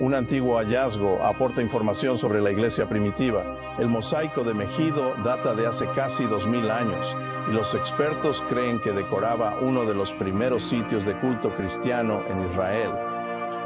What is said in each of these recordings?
Un antiguo hallazgo aporta información sobre la iglesia primitiva. El mosaico de Megido data de hace casi 2000 años y los expertos creen que decoraba uno de los primeros sitios de culto cristiano en Israel.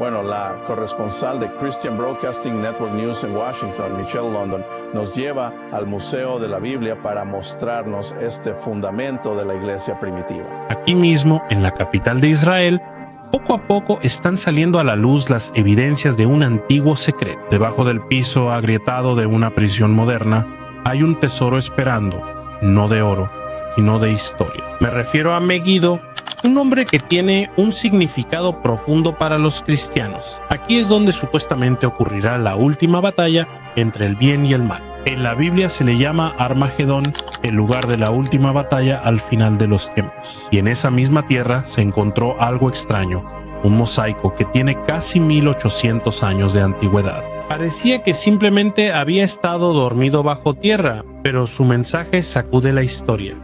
Bueno, la corresponsal de Christian Broadcasting Network News en Washington, Michelle London, nos lleva al Museo de la Biblia para mostrarnos este fundamento de la iglesia primitiva. Aquí mismo, en la capital de Israel, poco a poco están saliendo a la luz las evidencias de un antiguo secreto. Debajo del piso agrietado de una prisión moderna, hay un tesoro esperando, no de oro, sino de historia. Me refiero a Megido, un nombre que tiene un significado profundo para los cristianos. Aquí es donde supuestamente ocurrirá la última batalla entre el bien y el mal. En la Biblia se le llama Armagedón, el lugar de la última batalla al final de los tiempos. Y en esa misma tierra se encontró algo extraño, un mosaico que tiene casi 1800 años de antigüedad. Parecía que simplemente había estado dormido bajo tierra, pero su mensaje sacude la historia.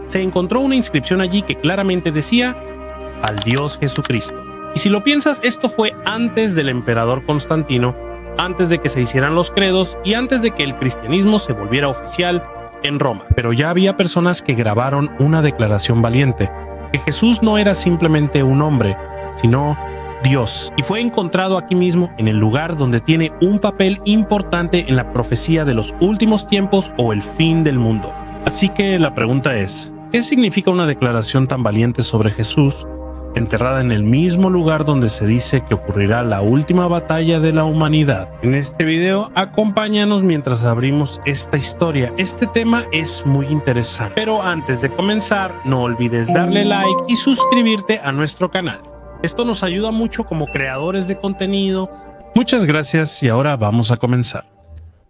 Se encontró una inscripción allí que claramente decía al Dios Jesucristo. Y si lo piensas, esto fue antes del emperador Constantino, antes de que se hicieran los credos y antes de que el cristianismo se volviera oficial en Roma. Pero ya había personas que grabaron una declaración valiente, que Jesús no era simplemente un hombre, sino Dios, y fue encontrado aquí mismo en el lugar donde tiene un papel importante en la profecía de los últimos tiempos o el fin del mundo. Así que la pregunta es, ¿qué significa una declaración tan valiente sobre Jesús, enterrada en el mismo lugar donde se dice que ocurrirá la última batalla de la humanidad? En este video, acompáñanos mientras abrimos esta historia. Este tema es muy interesante. Pero antes de comenzar, no olvides darle like y suscribirte a nuestro canal. Esto nos ayuda mucho como creadores de contenido. Muchas gracias y ahora vamos a comenzar.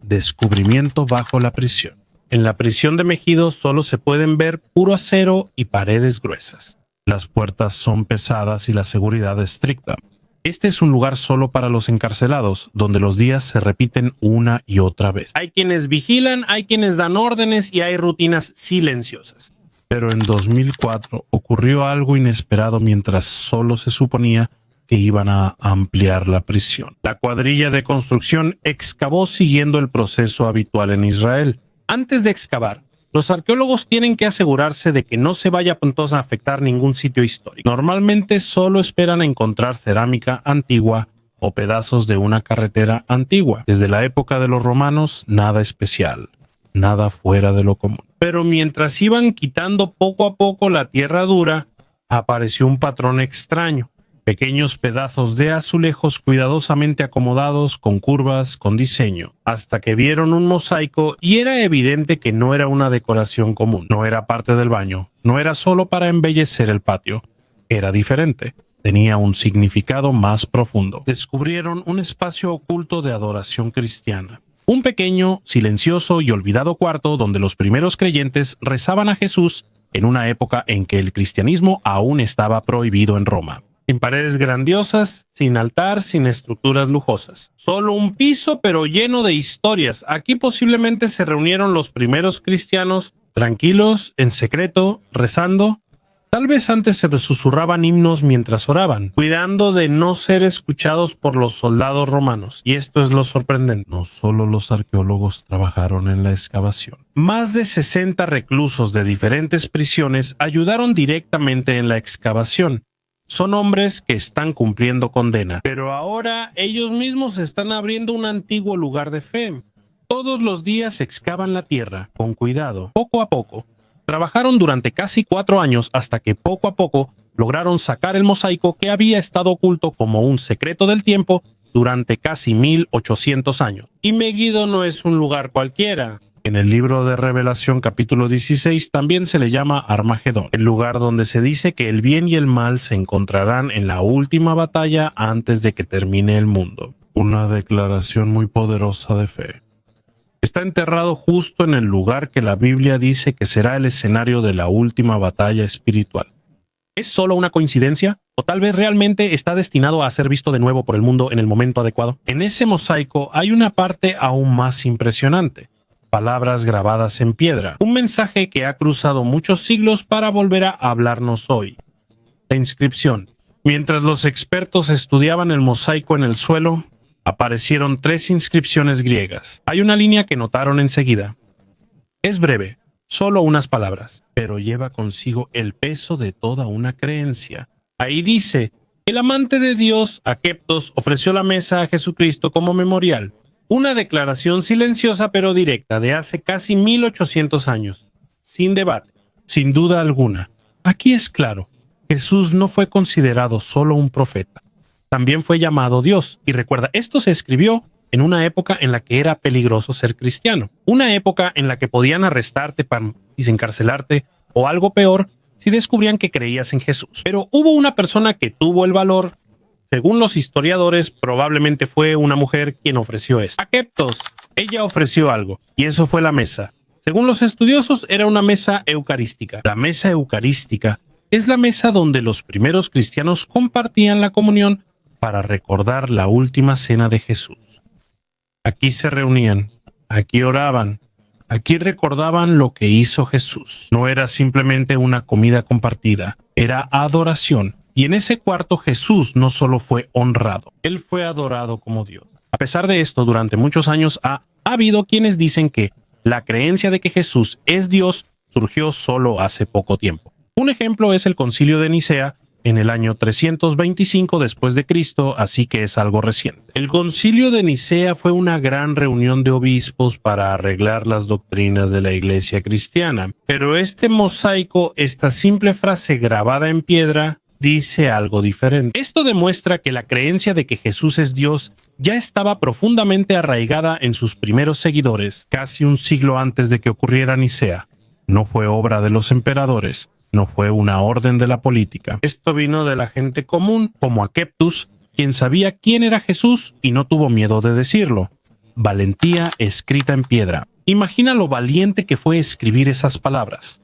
Descubrimiento bajo la prisión. En la prisión de Megido solo se pueden ver puro acero y paredes gruesas. Las puertas son pesadas y la seguridad estricta. Este es un lugar solo para los encarcelados, donde los días se repiten una y otra vez. Hay quienes vigilan, hay quienes dan órdenes y hay rutinas silenciosas. Pero en 2004 ocurrió algo inesperado mientras solo se suponía que iban a ampliar la prisión. La cuadrilla de construcción excavó siguiendo el proceso habitual en Israel. Antes de excavar, los arqueólogos tienen que asegurarse de que no se vaya a afectar ningún sitio histórico. Normalmente solo esperan encontrar cerámica antigua o pedazos de una carretera antigua. Desde la época de los romanos, nada especial, nada fuera de lo común. Pero mientras iban quitando poco a poco la tierra dura, apareció un patrón extraño. Pequeños pedazos de azulejos cuidadosamente acomodados, con curvas, con diseño, hasta que vieron un mosaico y era evidente que no era una decoración común, no era parte del baño, no era solo para embellecer el patio, era diferente, tenía un significado más profundo. Descubrieron un espacio oculto de adoración cristiana, un pequeño, silencioso y olvidado cuarto donde los primeros creyentes rezaban a Jesús en una época en que el cristianismo aún estaba prohibido en Roma. En paredes grandiosas, sin altar, sin estructuras lujosas. Solo un piso, pero lleno de historias. Aquí posiblemente se reunieron los primeros cristianos, tranquilos, en secreto, rezando. Tal vez antes se susurraban himnos mientras oraban, cuidando de no ser escuchados por los soldados romanos. Y esto es lo sorprendente. No solo los arqueólogos trabajaron en la excavación. Más de 60 reclusos de diferentes prisiones ayudaron directamente en la excavación. Son hombres que están cumpliendo condena, pero ahora ellos mismos están abriendo un antiguo lugar de fe. Todos los días excavan la tierra, con cuidado, poco a poco. Trabajaron durante casi 4 años hasta que poco a poco lograron sacar el mosaico que había estado oculto como un secreto del tiempo durante casi 1800 años. Y Megido no es un lugar cualquiera. En el libro de Revelación capítulo 16 también se le llama Armagedón, el lugar donde se dice que el bien y el mal se encontrarán en la última batalla antes de que termine el mundo. Una declaración muy poderosa de fe. Está enterrado justo en el lugar que la Biblia dice que será el escenario de la última batalla espiritual. ¿Es solo una coincidencia? ¿O tal vez realmente está destinado a ser visto de nuevo por el mundo en el momento adecuado? En ese mosaico hay una parte aún más impresionante. Palabras grabadas en piedra. Un mensaje que ha cruzado muchos siglos para volver a hablarnos hoy. La inscripción. Mientras los expertos estudiaban el mosaico en el suelo, aparecieron 3 inscripciones griegas. Hay una línea que notaron enseguida. Es breve, solo unas palabras, pero lleva consigo el peso de toda una creencia. Ahí dice: el amante de Dios, Akeptos, ofreció la mesa a Jesucristo como memorial. Una declaración silenciosa pero directa de hace casi 1800 años. Sin debate, sin duda alguna. Aquí es claro, Jesús no fue considerado solo un profeta. También fue llamado Dios. Y recuerda, esto se escribió en una época en la que era peligroso ser cristiano. Una época en la que podían arrestarte y encarcelarte, o algo peor, si descubrían que creías en Jesús. Pero hubo una persona que tuvo el valor. Según los historiadores, probablemente fue una mujer quien ofreció esto. Akeptos, ella ofreció algo, y eso fue la mesa. Según los estudiosos, era una mesa eucarística. La mesa eucarística es la mesa donde los primeros cristianos compartían la comunión para recordar la última cena de Jesús. Aquí se reunían, aquí oraban, aquí recordaban lo que hizo Jesús. No era simplemente una comida compartida, era adoración. Y en ese cuarto Jesús no solo fue honrado, él fue adorado como Dios. A pesar de esto, durante muchos años ha habido quienes dicen que la creencia de que Jesús es Dios surgió solo hace poco tiempo. Un ejemplo es el Concilio de Nicea en el año 325 después de Cristo, así que es algo reciente. El Concilio de Nicea fue una gran reunión de obispos para arreglar las doctrinas de la Iglesia cristiana, pero este mosaico, esta simple frase grabada en piedra, dice algo diferente. Esto demuestra que la creencia de que Jesús es Dios ya estaba profundamente arraigada en sus primeros seguidores, casi un siglo antes de que ocurriera Nicea. No fue obra de los emperadores, no fue una orden de la política. Esto vino de la gente común, como Akeptos, quien sabía quién era Jesús y no tuvo miedo de decirlo. Valentía escrita en piedra. Imagina lo valiente que fue escribir esas palabras.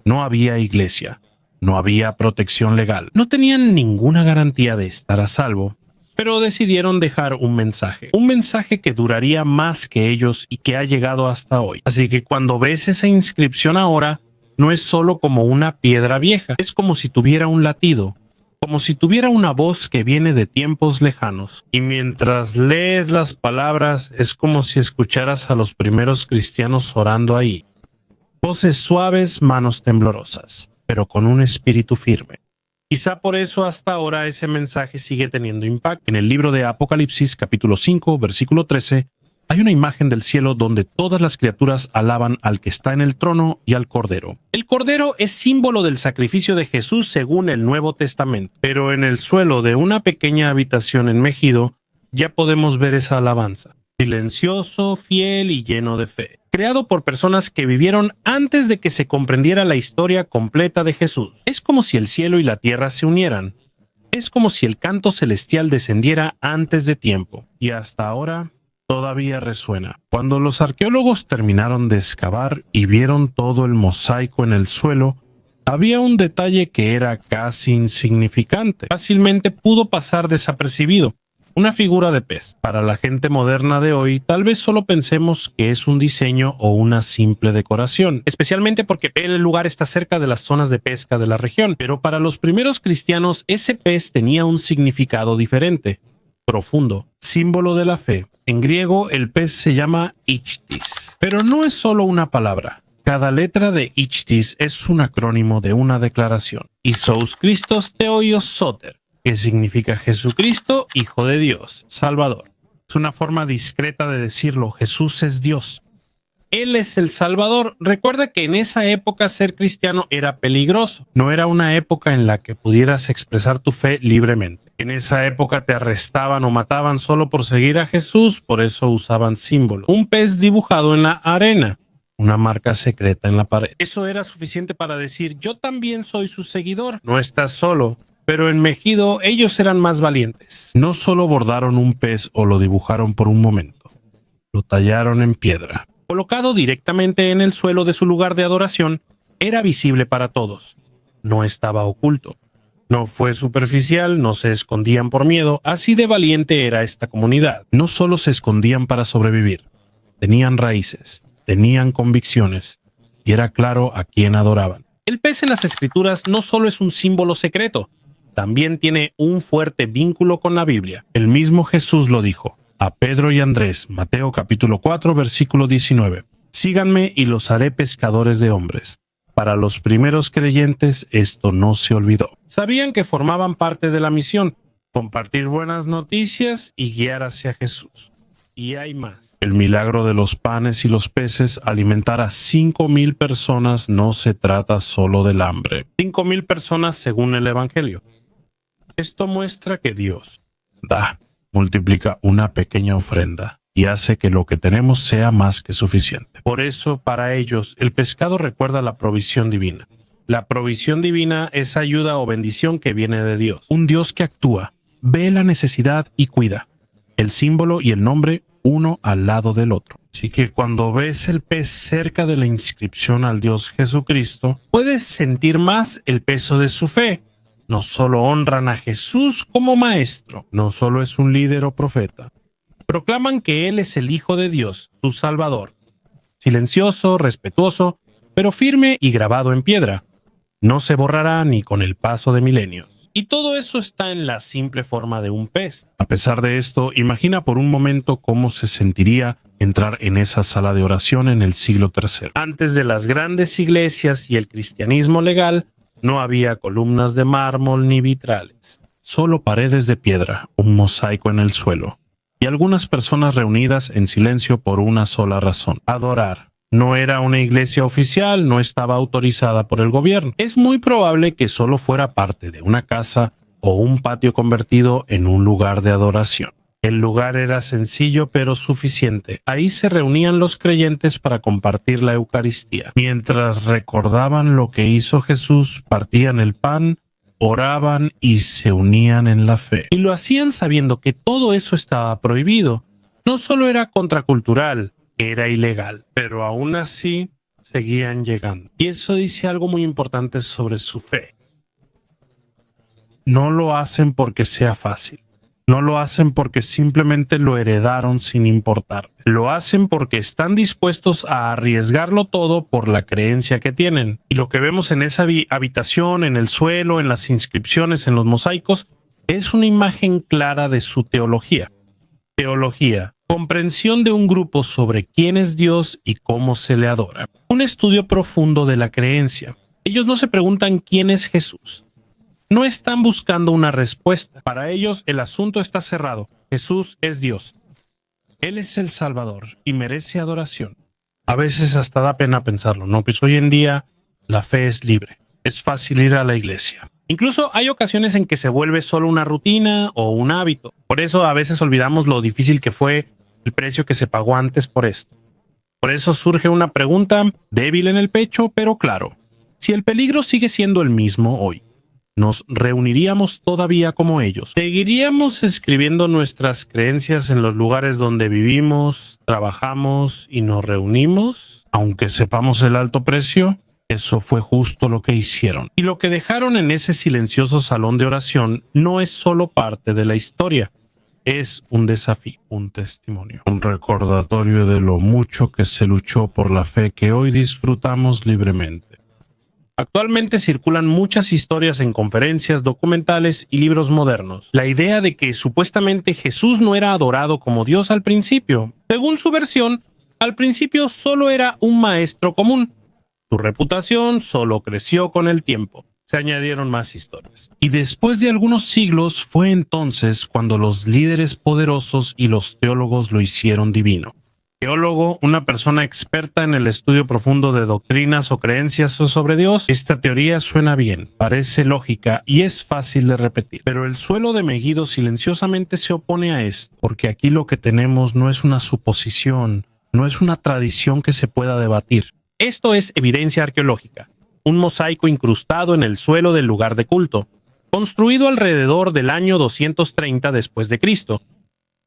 No había iglesia, no había protección legal, no tenían ninguna garantía de estar a salvo, pero decidieron dejar un mensaje que duraría más que ellos y que ha llegado hasta hoy. Así que cuando ves esa inscripción ahora, no es solo como una piedra vieja, es como si tuviera un latido, como si tuviera una voz que viene de tiempos lejanos. Y mientras lees las palabras, es como si escucharas a los primeros cristianos orando ahí. Voces suaves, manos temblorosas, pero con un espíritu firme. Quizá por eso hasta ahora ese mensaje sigue teniendo impacto. En el libro de Apocalipsis, capítulo 5, versículo 13, hay una imagen del cielo donde todas las criaturas alaban al que está en el trono y al Cordero. El Cordero es símbolo del sacrificio de Jesús según el Nuevo Testamento, pero en el suelo de una pequeña habitación en Megido ya podemos ver esa alabanza. Silencioso, fiel y lleno de fe. Creado por personas que vivieron antes de que se comprendiera la historia completa de Jesús. Es como si el cielo y la tierra se unieran. Es como si el canto celestial descendiera antes de tiempo. Y hasta ahora todavía resuena. Cuando los arqueólogos terminaron de excavar y vieron todo el mosaico en el suelo, había un detalle que era casi insignificante. Fácilmente pudo pasar desapercibido. Una figura de pez. Para la gente moderna de hoy, tal vez solo pensemos que es un diseño o una simple decoración, especialmente porque el lugar está cerca de las zonas de pesca de la región. Pero para los primeros cristianos, ese pez tenía un significado diferente, profundo, símbolo de la fe. En griego, el pez se llama ichthys. Pero no es solo una palabra. Cada letra de ichthys es un acrónimo de una declaración. Isos Christos Theoios Soter, que significa Jesucristo, Hijo de Dios, Salvador. Es una forma discreta de decirlo: Jesús es Dios. Él es el Salvador. Recuerda que en esa época ser cristiano era peligroso. No era una época en la que pudieras expresar tu fe libremente. En esa época te arrestaban o mataban solo por seguir a Jesús, por eso usaban símbolos. Un pez dibujado en la arena, una marca secreta en la pared. Eso era suficiente para decir: yo también soy su seguidor. No estás solo. Pero en Megido ellos eran más valientes. No solo bordaron un pez o lo dibujaron por un momento, lo tallaron en piedra. Colocado directamente en el suelo de su lugar de adoración, era visible para todos. No estaba oculto. No fue superficial, no se escondían por miedo. Así de valiente era esta comunidad. No solo se escondían para sobrevivir, tenían raíces, tenían convicciones, y era claro a quién adoraban. El pez en las Escrituras no solo es un símbolo secreto, también tiene un fuerte vínculo con la Biblia. El mismo Jesús lo dijo: a Pedro y Andrés, Mateo capítulo 4, versículo 19. Síganme y los haré pescadores de hombres. Para los primeros creyentes esto no se olvidó. Sabían que formaban parte de la misión, compartir buenas noticias y guiar hacia Jesús. Y hay más. El milagro de los panes y los peces, alimentar a 5,000 personas, no se trata solo del hambre. 5,000 personas según el Evangelio. Esto muestra que Dios multiplica una pequeña ofrenda y hace que lo que tenemos sea más que suficiente. Por eso, para ellos, el pescado recuerda la provisión divina. La provisión divina es ayuda o bendición que viene de Dios. Un Dios que actúa, ve la necesidad y cuida. El símbolo y el nombre uno al lado del otro. Así que cuando ves el pez cerca de la inscripción al Dios Jesucristo, puedes sentir más el peso de su fe. No solo honran a Jesús como maestro, no solo es un líder o profeta. Proclaman que Él es el Hijo de Dios, su Salvador. Silencioso, respetuoso, pero firme y grabado en piedra. No se borrará ni con el paso de milenios. Y todo eso está en la simple forma de un pez. A pesar de esto, imagina por un momento cómo se sentiría entrar en esa sala de oración en el siglo III. Antes de las grandes iglesias y el cristianismo legal, no había columnas de mármol ni vitrales. Solo paredes de piedra, un mosaico en el suelo. Y algunas personas reunidas en silencio por una sola razón: adorar. No era una iglesia oficial, no estaba autorizada por el gobierno. Es muy probable que solo fuera parte de una casa o un patio convertido en un lugar de adoración. El lugar era sencillo pero suficiente. Ahí se reunían los creyentes para compartir la Eucaristía. Mientras recordaban lo que hizo Jesús, partían el pan, oraban y se unían en la fe. Y lo hacían sabiendo que todo eso estaba prohibido. No solo era contracultural, era ilegal, pero aún así seguían llegando. Y eso dice algo muy importante sobre su fe. No lo hacen porque sea fácil. No lo hacen porque simplemente lo heredaron sin importar. Lo hacen porque están dispuestos a arriesgarlo todo por la creencia que tienen. Y lo que vemos en esa habitación, en el suelo, en las inscripciones, en los mosaicos, es una imagen clara de su teología. Teología, comprensión de un grupo sobre quién es Dios y cómo se le adora. Un estudio profundo de la creencia. Ellos no se preguntan quién es Jesús. No están buscando una respuesta. Para ellos el asunto está cerrado. Jesús es Dios. Él es el Salvador y merece adoración. A veces hasta da pena pensarlo, ¿no? Pues hoy en día la fe es libre. Es fácil ir a la iglesia. Incluso hay ocasiones en que se vuelve solo una rutina o un hábito. Por eso a veces olvidamos lo difícil que fue el precio que se pagó antes por esto. Por eso surge una pregunta débil en el pecho, pero claro. Si el peligro sigue siendo el mismo hoy, ¿nos reuniríamos todavía como ellos? ¿Seguiríamos escribiendo nuestras creencias en los lugares donde vivimos, trabajamos y nos reunimos, aunque sepamos el alto precio? Eso fue justo lo que hicieron. Y lo que dejaron en ese silencioso salón de oración no es solo parte de la historia. Es un desafío, un testimonio, un recordatorio de lo mucho que se luchó por la fe que hoy disfrutamos libremente. Actualmente circulan muchas historias en conferencias, documentales y libros modernos. La idea de que supuestamente Jesús no era adorado como Dios al principio. Según su versión, al principio solo era un maestro común. Su reputación solo creció con el tiempo. Se añadieron más historias. Y después de algunos siglos fue entonces cuando los líderes poderosos y los teólogos lo hicieron divino. Teólogo, una persona experta en el estudio profundo de doctrinas o creencias sobre Dios. Esta teoría suena bien, parece lógica y es fácil de repetir. Pero el suelo de Megido silenciosamente se opone a esto, porque aquí lo que tenemos no es una suposición, no es una tradición que se pueda debatir. Esto es evidencia arqueológica, un mosaico incrustado en el suelo del lugar de culto, construido alrededor del año 230 después de Cristo.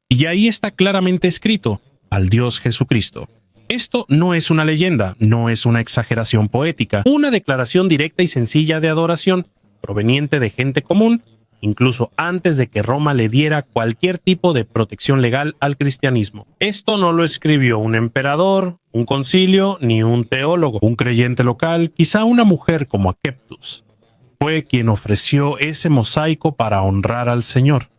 Y ahí está claramente escrito: al Dios Jesucristo. Esto no es una leyenda, no es una exageración poética, una declaración directa y sencilla de adoración, proveniente de gente común, incluso antes de que Roma le diera cualquier tipo de protección legal al cristianismo. Esto no lo escribió un emperador, un concilio, ni un teólogo, un creyente local, quizá una mujer como Akeptus. Fue quien ofreció ese mosaico para honrar al Señor.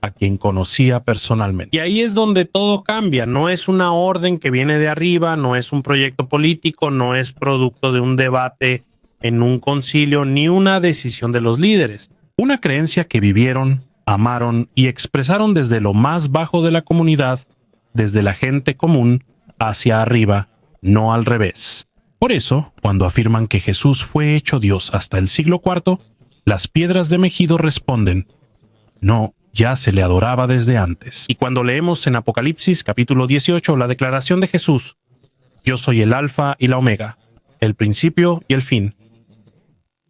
a quien conocía personalmente. Y ahí es donde todo cambia. No es una orden que viene de arriba, no es un proyecto político, no es producto de un debate en un concilio, ni una decisión de los líderes. Una creencia que vivieron, amaron y expresaron desde lo más bajo de la comunidad, desde la gente común hacia arriba, no al revés. Por eso, cuando afirman que Jesús fue hecho Dios hasta el siglo IV, las piedras de Megido responden: no, ya se le adoraba desde antes. Y cuando leemos en Apocalipsis capítulo 18 la declaración de Jesús: yo soy el Alfa y la Omega, el principio y el fin.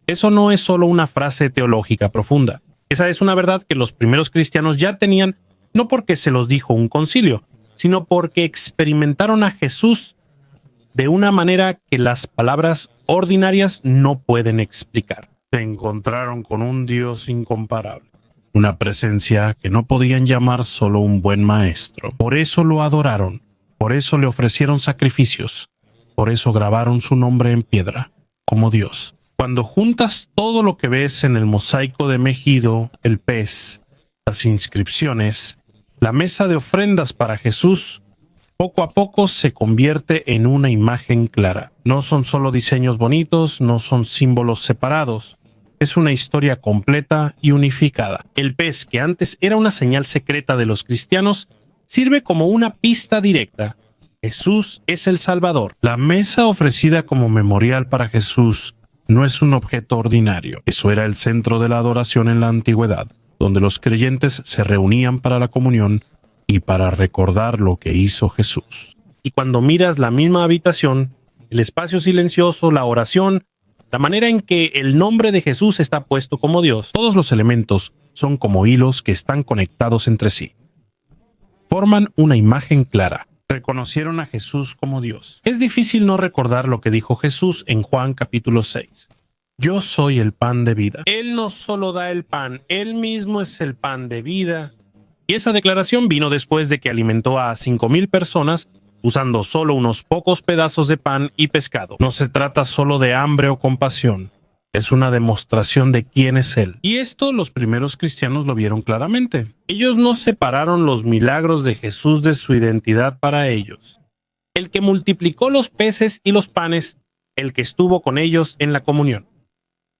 Eso no es solo una frase teológica profunda. Esa es una verdad que los primeros cristianos ya tenían, no porque se los dijo un concilio, sino porque experimentaron a Jesús de una manera que las palabras ordinarias no pueden explicar. Se encontraron con un Dios incomparable, una presencia que no podían llamar solo un buen maestro. Por eso lo adoraron, por eso le ofrecieron sacrificios, por eso grabaron su nombre en piedra, como Dios. Cuando juntas todo lo que ves en el mosaico de Megido, el pez, las inscripciones, la mesa de ofrendas para Jesús, poco a poco se convierte en una imagen clara. No son solo diseños bonitos, no son símbolos separados. Es una historia completa y unificada. El pez, que antes era una señal secreta de los cristianos, sirve como una pista directa. Jesús es el Salvador. La mesa ofrecida como memorial para Jesús no es un objeto ordinario. Eso era el centro de la adoración en la antigüedad, donde los creyentes se reunían para la comunión y para recordar lo que hizo Jesús. Y cuando miras la misma habitación, el espacio silencioso, la oración, la manera en que el nombre de Jesús está puesto como Dios, todos los elementos son como hilos que están conectados entre sí. Forman una imagen clara. Reconocieron a Jesús como Dios. Es difícil no recordar lo que dijo Jesús en Juan capítulo 6. Yo soy el pan de vida. Él no solo da el pan, Él mismo es el pan de vida. Y esa declaración vino después de que alimentó a 5,000 personas usando solo unos pocos pedazos de pan y pescado. No se trata solo de hambre o compasión. Es una demostración de quién es Él. Y esto los primeros cristianos lo vieron claramente. Ellos no separaron los milagros de Jesús de su identidad para ellos. El que multiplicó los peces y los panes, el que estuvo con ellos en la comunión.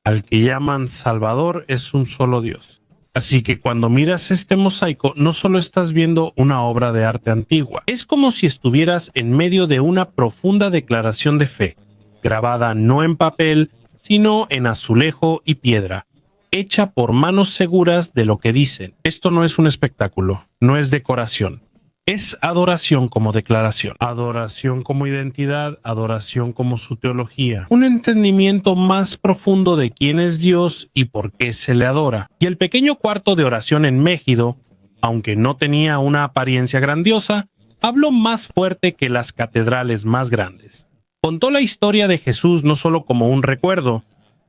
Al que llaman Salvador es un solo Dios. Así que cuando miras este mosaico, no solo estás viendo una obra de arte antigua. Es como si estuvieras en medio de una profunda declaración de fe, grabada no en papel, sino en azulejo y piedra, hecha por manos seguras de lo que dicen. Esto no es un espectáculo, no es decoración. Es adoración como declaración, adoración como identidad, adoración como su teología, un entendimiento más profundo de quién es Dios y por qué se le adora. Y el pequeño cuarto de oración en Megido, aunque no tenía una apariencia grandiosa, habló más fuerte que las catedrales más grandes. Contó la historia de Jesús no solo como un recuerdo,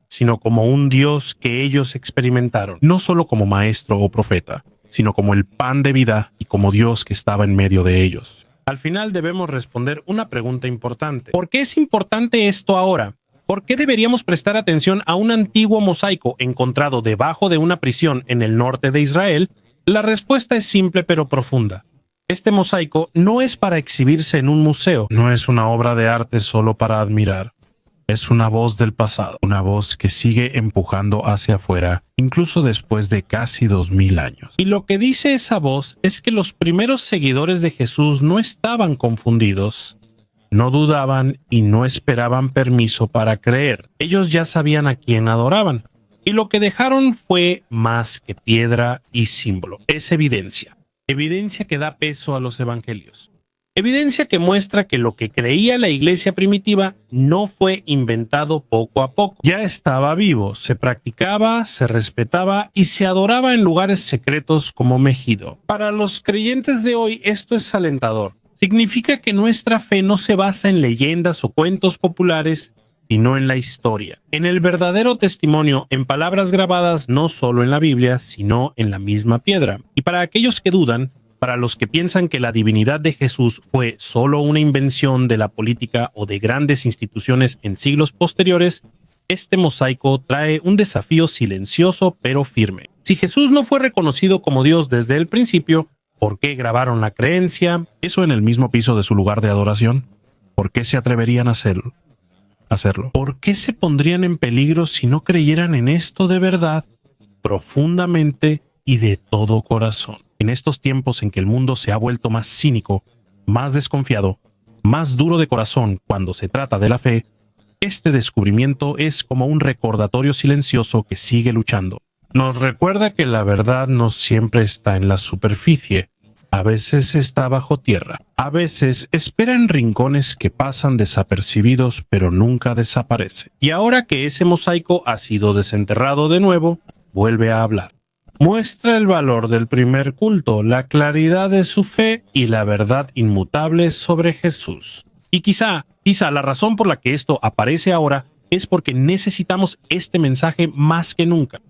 sino como un Dios que ellos experimentaron, no solo como maestro o profeta, sino como el pan de vida y como Dios que estaba en medio de ellos. Al final debemos responder una pregunta importante. ¿Por qué es importante esto ahora? ¿Por qué deberíamos prestar atención a un antiguo mosaico encontrado debajo de una prisión en el norte de Israel? La respuesta es simple pero profunda. Este mosaico no es para exhibirse en un museo, no es una obra de arte solo para admirar. Es una voz del pasado, una voz que sigue empujando hacia afuera, incluso después de casi 2000 años. Y lo que dice esa voz es que los primeros seguidores de Jesús no estaban confundidos, no dudaban y no esperaban permiso para creer. Ellos ya sabían a quién adoraban. Y lo que dejaron fue más que piedra y símbolo. Es evidencia. Evidencia que da peso a los evangelios. Evidencia que muestra que lo que creía la iglesia primitiva no fue inventado poco a poco. Ya estaba vivo, se practicaba, se respetaba y se adoraba en lugares secretos como Megido. Para los creyentes de hoy esto es alentador. Significa que nuestra fe no se basa en leyendas o cuentos populares, sino en la historia, en el verdadero testimonio, en palabras grabadas no solo en la Biblia, sino en la misma piedra. Y para aquellos que dudan, para los que piensan que la divinidad de Jesús fue solo una invención de la política o de grandes instituciones en siglos posteriores, este mosaico trae un desafío silencioso pero firme. Si Jesús no fue reconocido como Dios desde el principio, ¿por qué grabaron la creencia, eso en el mismo piso de su lugar de adoración? ¿Por qué se atreverían a hacerlo? ¿Por qué se pondrían en peligro si no creyeran en esto de verdad, profundamente y de todo corazón? En estos tiempos en que el mundo se ha vuelto más cínico, más desconfiado, más duro de corazón cuando se trata de la fe, este descubrimiento es como un recordatorio silencioso que sigue luchando. Nos recuerda que la verdad no siempre está en la superficie. A veces está bajo tierra. A veces espera en rincones que pasan desapercibidos pero nunca desaparece. Y ahora que ese mosaico ha sido desenterrado de nuevo, vuelve a hablar. Muestra el valor del primer culto, la claridad de su fe y la verdad inmutable sobre Jesús. Y quizá la razón por la que esto aparece ahora es porque necesitamos este mensaje más que nunca.